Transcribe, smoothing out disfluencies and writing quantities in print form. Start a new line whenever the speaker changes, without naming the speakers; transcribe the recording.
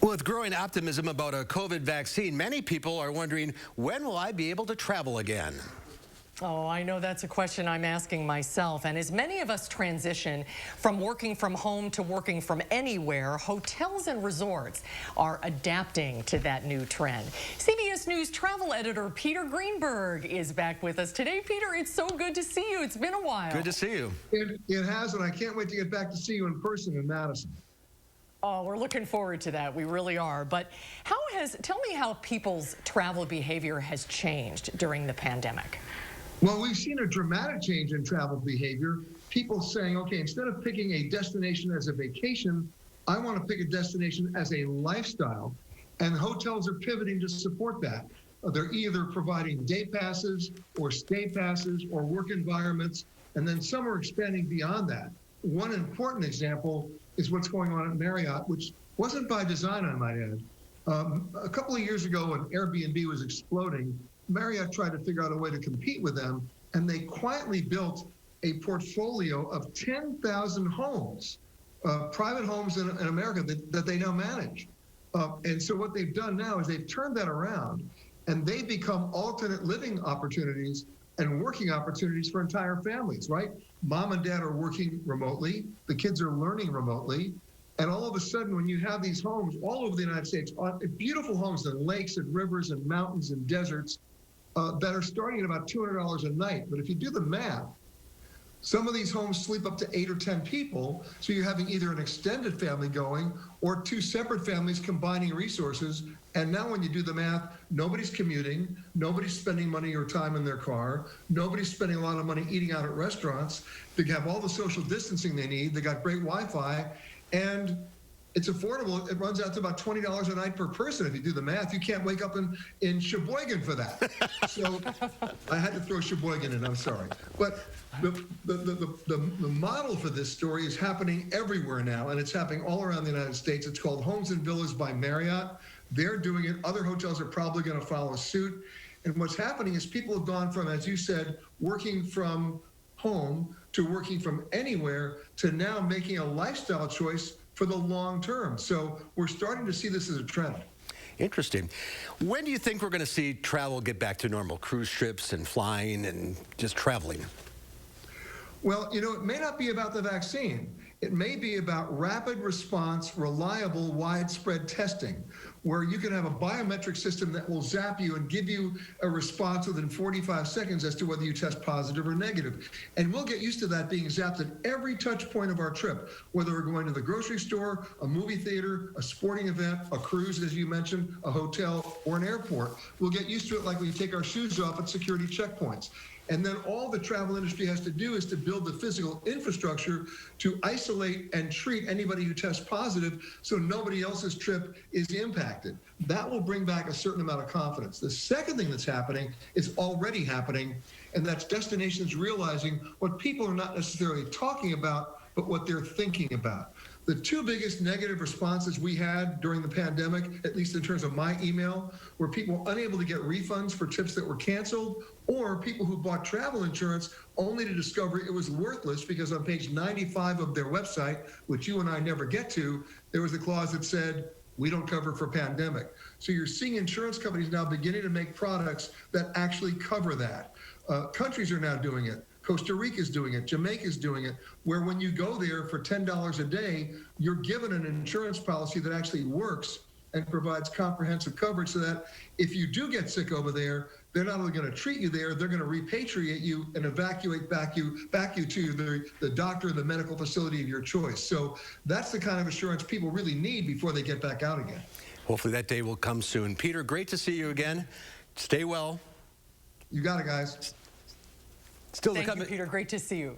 Well, with growing optimism about a COVID vaccine, many people are wondering, when will I be able to travel again?
Oh, I know that's a question I'm asking myself. And as many of us transition from working from home to working from anywhere, hotels and resorts are adapting to that new trend. CBS News travel editor Peter Greenberg is back with us today. Peter, it's so good to see you. It's been a while.
Good to see you.
It has, and I can't wait to get back to see you in person in Madison.
Oh, we're looking forward to that. We really are. But tell me how people's travel behavior has changed during the pandemic.
Well, we've seen a dramatic change in travel behavior. People saying, okay, instead of picking a destination as a vacation, I want to pick a destination as a lifestyle. And hotels are pivoting to support that. They're either providing day passes or stay passes or work environments, and then some are expanding beyond that. One important example is what's going on at Marriott, which wasn't by design, I might add. A couple of years ago when Airbnb was exploding, Marriott tried to figure out a way to compete with them, and they quietly built a portfolio of 10,000 homes, private homes in America that they now manage. And so what they've done now is they've turned that around, and they become alternate living opportunities and working opportunities for entire families, right? Mom and dad are working remotely, the kids are learning remotely, and all of a sudden when you have these homes all over the United States, beautiful homes in lakes and rivers and mountains and deserts that are starting at about $200 a night. But if you do the math, some of these homes sleep up to 8 or 10 people, so you're having either an extended family going or two separate families combining resources. And now when you do the math, nobody's commuting, nobody's spending money or time in their car, nobody's spending a lot of money eating out at restaurants. They have all the social distancing they need, they got great Wi-Fi, and it's affordable. It runs out to about $20 a night per person. If you do the math, you can't wake up in Sheboygan for that. So I had to throw Sheboygan in, I'm sorry. But the model for this story is happening everywhere now, and it's happening all around the United States. It's called Homes and Villas by Marriott. They're doing it. Other hotels are probably going to follow suit. And what's happening is people have gone from, as you said, working from home to working from anywhere to now making a lifestyle choice for the long term. So we're starting to see this as a trend.
Interesting. When do you think we're going to see travel get back to normal? Cruise trips and flying and just traveling?
Well, you know, it may not be about the vaccine. It may be about rapid response, reliable, widespread testing, where you can have a biometric system that will zap you and give you a response within 45 seconds as to whether you test positive or negative. And we'll get used to that being zapped at every touch point of our trip, whether we're going to the grocery store, a movie theater, a sporting event, a cruise, as you mentioned, a hotel, or an airport. We'll get used to it like we take our shoes off at security checkpoints. And then all the travel industry has to do is to build the physical infrastructure to isolate and treat anybody who tests positive so nobody else's trip is impacted. That will bring back a certain amount of confidence. The second thing that's happening is already happening, and that's destinations realizing what people are not necessarily talking about, but what they're thinking about. The two biggest negative responses we had during the pandemic, at least in terms of my email, were people unable to get refunds for trips that were canceled, or people who bought travel insurance only to discover it was worthless because on page 95 of their website, which you and I never get to, there was a clause that said, we don't cover for pandemic. So you're seeing insurance companies now beginning to make products that actually cover that. Countries are now doing it. Costa Rica is doing it. Jamaica is doing it, where when you go there for $10 a day, you're given an insurance policy that actually works and provides comprehensive coverage so that if you do get sick over there, they're not only going to treat you there, they're going to repatriate you and evacuate back you to the doctor and the medical facility of your choice. So that's the kind of assurance people really need before they get back out again.
Hopefully that day will come soon. Peter, great to see you again. Stay well.
You got it, guys.
Thank you, Peter. Great to see you.